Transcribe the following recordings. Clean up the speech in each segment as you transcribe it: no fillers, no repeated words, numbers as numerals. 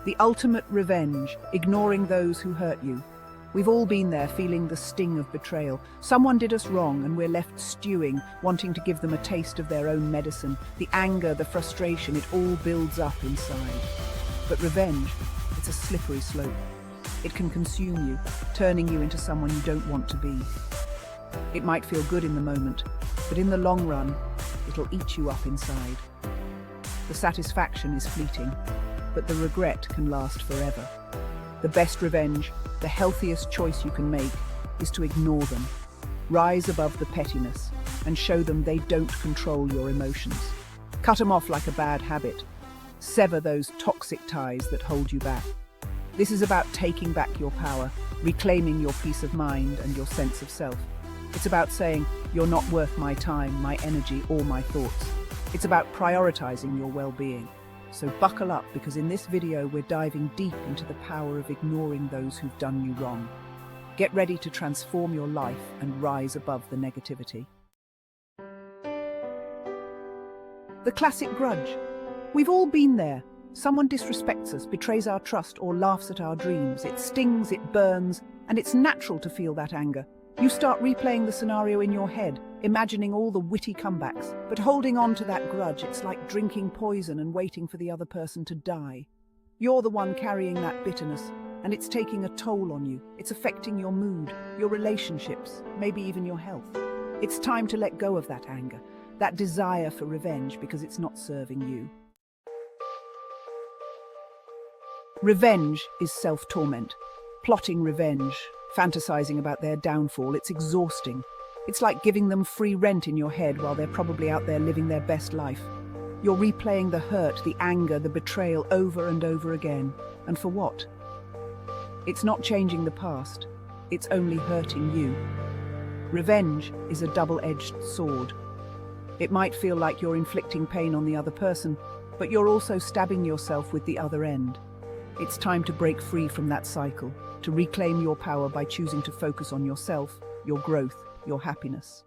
The ultimate revenge, ignoring those who hurt you. We've all been there, feeling the sting of betrayal. Someone did us wrong and we're left stewing, wanting to give them a taste of their own medicine. The anger, the frustration, it all builds up inside. But revenge, it's a slippery slope. It can consume you, turning you into someone you don't want to be. It might feel good in the moment, but in the long run, it'll eat you up inside. The satisfaction is fleeting, but the regret can last forever. The best revenge, the healthiest choice you can make, is to ignore them. Rise above the pettiness and show them they don't control your emotions. Cut them off like a bad habit. Sever those toxic ties that hold you back. This is about taking back your power, reclaiming your peace of mind and your sense of self. It's about saying, you're not worth my time, my energy, or my thoughts. It's about prioritizing your well-being. So buckle up, because in this video we're diving deep into the power of ignoring those who've done you wrong. Get ready to transform your life and rise above the negativity. The classic grudge. We've all been there. Someone disrespects us, betrays our trust, or laughs at our dreams. It stings, it burns, and it's natural to feel that anger. You start replaying the scenario in your head, imagining all the witty comebacks. But holding on to that grudge, it's like drinking poison and waiting for the other person to die. You're the one carrying that bitterness, and it's taking a toll on you. It's affecting your mood, your relationships, maybe even your health. It's time to let go of that anger, that desire for revenge, because it's not serving you. Revenge is self-torment. Plotting revenge, fantasizing about their downfall, it's exhausting. It's like giving them free rent in your head while they're probably out there living their best life. You're replaying the hurt, the anger, the betrayal over and over again. And for what? It's not changing the past. It's only hurting you. Revenge is a double-edged sword. It might feel like you're inflicting pain on the other person, but you're also stabbing yourself with the other end. It's time to break free from that cycle, to reclaim your power by choosing to focus on yourself, your growth, your happiness.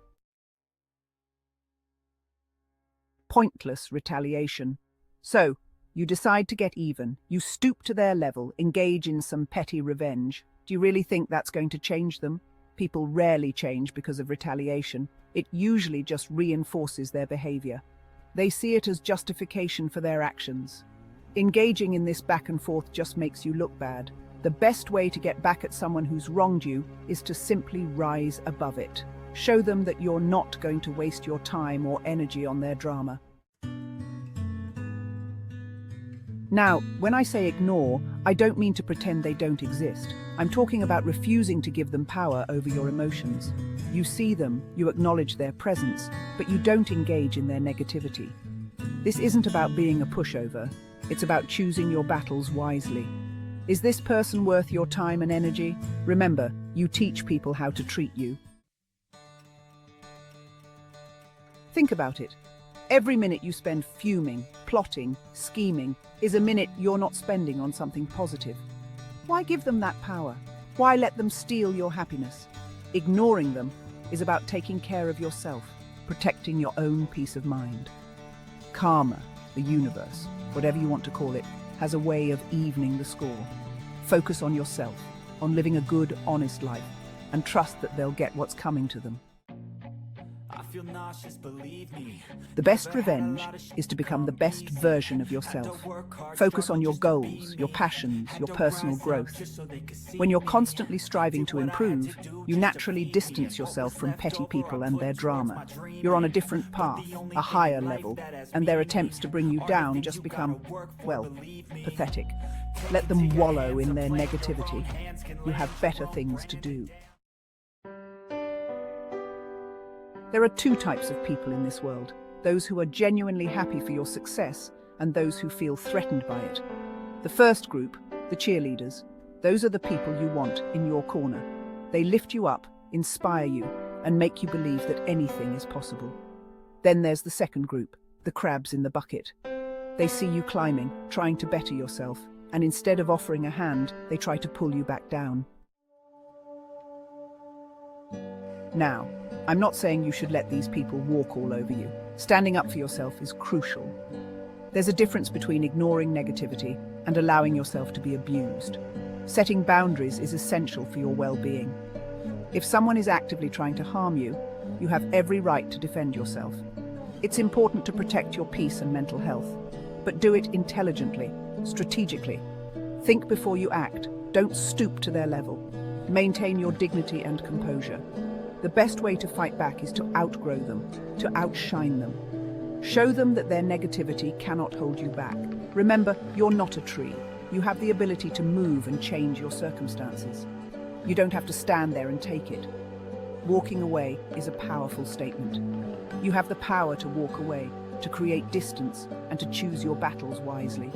Pointless retaliation. So, you decide to get even, you stoop to their level, engage in some petty revenge. Do you really think that's going to change them? People rarely change because of retaliation. It usually just reinforces their behavior. They see it as justification for their actions. Engaging in this back and forth just makes you look bad. The best way to get back at someone who's wronged you is to simply rise above it. Show them that you're not going to waste your time or energy on their drama. Now, when I say ignore, I don't mean to pretend they don't exist. I'm talking about refusing to give them power over your emotions. You see them, you acknowledge their presence, but you don't engage in their negativity. This isn't about being a pushover. It's about choosing your battles wisely. Is this person worth your time and energy? Remember, you teach people how to treat you. Think about it. Every minute you spend fuming, plotting, scheming is a minute you're not spending on something positive. Why give them that power? Why let them steal your happiness? Ignoring them is about taking care of yourself, protecting your own peace of mind. Karma, the universe, whatever you want to call it, has a way of evening the score. Focus on yourself, on living a good, honest life, and trust that they'll get what's coming to them. The best revenge is to become the best version of yourself. Focus on your goals, your passions, your personal growth. When you're constantly striving to improve, you naturally distance yourself from petty people and their drama. You're on a different path, a higher level, and their attempts to bring you down just become, well, pathetic. Let them wallow in their negativity. You have better things to do. There are two types of people in this world: those who are genuinely happy for your success and those who feel threatened by it. The first group, the cheerleaders, those are the people you want in your corner. They lift you up, inspire you, and make you believe that anything is possible. Then there's the second group, the crabs in the bucket. They see you climbing, trying to better yourself, and instead of offering a hand, they try to pull you back down. Now, I'm not saying you should let these people walk all over you. Standing up for yourself is crucial. There's a difference between ignoring negativity and allowing yourself to be abused. Setting boundaries is essential for your well-being. If someone is actively trying to harm you, you have every right to defend yourself. It's important to protect your peace and mental health, but do it intelligently, strategically. Think before you act. Don't stoop to their level. Maintain your dignity and composure. The best way to fight back is to outgrow them, to outshine them. Show them that their negativity cannot hold you back. Remember, you're not a tree. You have the ability to move and change your circumstances. You don't have to stand there and take it. Walking away is a powerful statement. You have the power to walk away, to create distance, and to choose your battles wisely.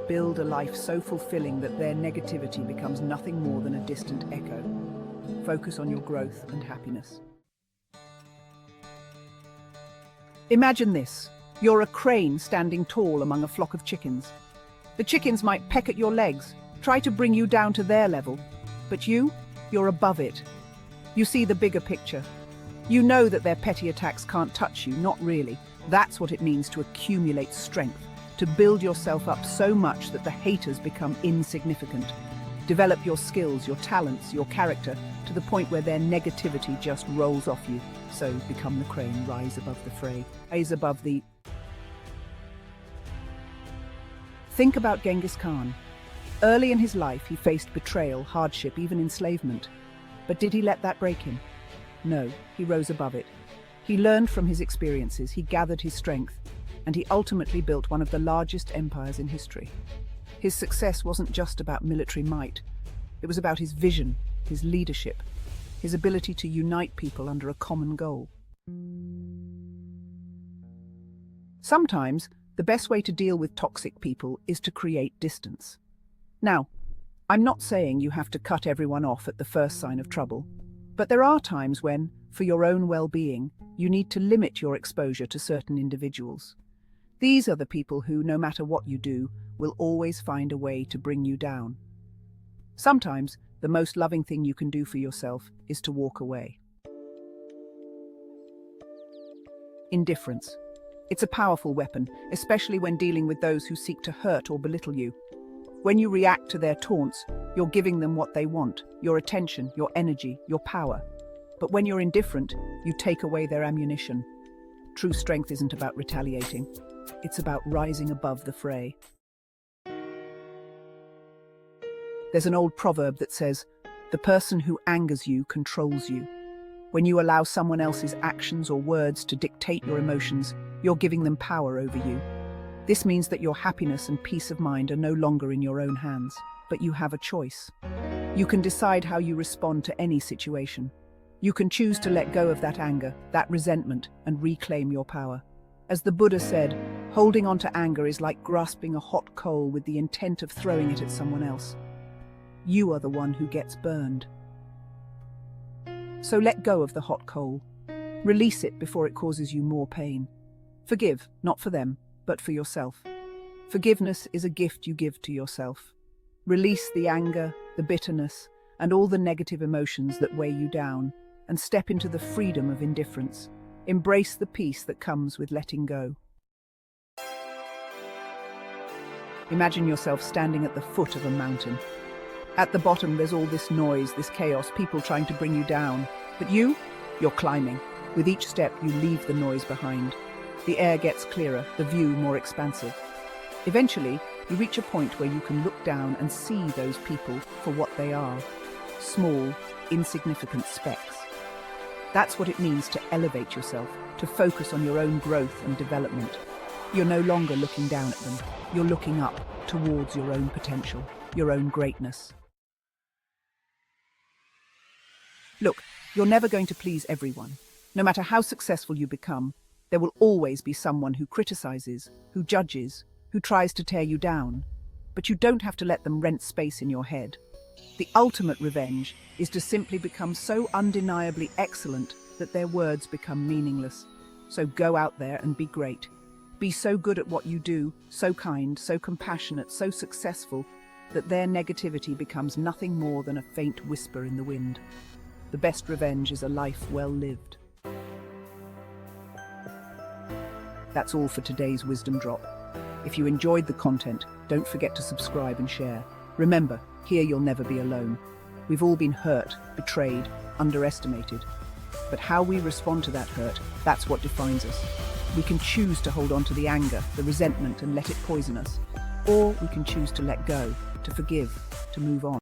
Build a life so fulfilling that their negativity becomes nothing more than a distant echo. Focus on your growth and happiness. Imagine this. You're a crane standing tall among a flock of chickens. The chickens might peck at your legs, try to bring you down to their level, but you're above it. You see the bigger picture. You know that their petty attacks can't touch you, not really. That's what it means to accumulate strength, to build yourself up so much that the haters become insignificant. Develop your skills, your talents, your character, to the point where their negativity just rolls off you. So become the crane, rise above the fray, rise above the... Think about Genghis Khan. Early in his life, he faced betrayal, hardship, even enslavement. But did he let that break him? No, he rose above it. He learned from his experiences, he gathered his strength, and he ultimately built one of the largest empires in history. His success wasn't just about military might. It was about his vision, his leadership, his ability to unite people under a common goal. Sometimes, the best way to deal with toxic people is to create distance. Now, I'm not saying you have to cut everyone off at the first sign of trouble, but there are times when, for your own well-being, you need to limit your exposure to certain individuals. These are the people who, no matter what you do, will always find a way to bring you down. Sometimes, the most loving thing you can do for yourself is to walk away. Indifference. It's a powerful weapon, especially when dealing with those who seek to hurt or belittle you. When you react to their taunts, you're giving them what they want, your attention, your energy, your power. But when you're indifferent, you take away their ammunition. True strength isn't about retaliating. It's about rising above the fray. There's an old proverb that says, "The person who angers you controls you." When you allow someone else's actions or words to dictate your emotions, you're giving them power over you. This means that your happiness and peace of mind are no longer in your own hands, but you have a choice. You can decide how you respond to any situation. You can choose to let go of that anger, that resentment, and reclaim your power. As the Buddha said, holding on to anger is like grasping a hot coal with the intent of throwing it at someone else. You are the one who gets burned. So let go of the hot coal. Release it before it causes you more pain. Forgive, not for them, but for yourself. Forgiveness is a gift you give to yourself. Release the anger, the bitterness, and all the negative emotions that weigh you down, and step into the freedom of indifference. Embrace the peace that comes with letting go. Imagine yourself standing at the foot of a mountain. At the bottom, there's all this noise, this chaos, people trying to bring you down. But you're climbing. With each step, you leave the noise behind. The air gets clearer, the view more expansive. Eventually, you reach a point where you can look down and see those people for what they are. Small, insignificant specks. That's what it means to elevate yourself, to focus on your own growth and development. You're no longer looking down at them. You're looking up towards your own potential, your own greatness. Look, you're never going to please everyone. No matter how successful you become, there will always be someone who criticizes, who judges, who tries to tear you down. But you don't have to let them rent space in your head. The ultimate revenge is to simply become so undeniably excellent that their words become meaningless. So go out there and be great. Be so good at what you do, so kind, so compassionate, so successful, that their negativity becomes nothing more than a faint whisper in the wind. The best revenge is a life well lived. That's all for today's Wisdom Drop. If you enjoyed the content, don't forget to subscribe and share. Remember, here you'll never be alone. We've all been hurt, betrayed, underestimated. But how we respond to that hurt, that's what defines us. We can choose to hold on to the anger, the resentment, and let it poison us. Or we can choose to let go, to forgive, to move on.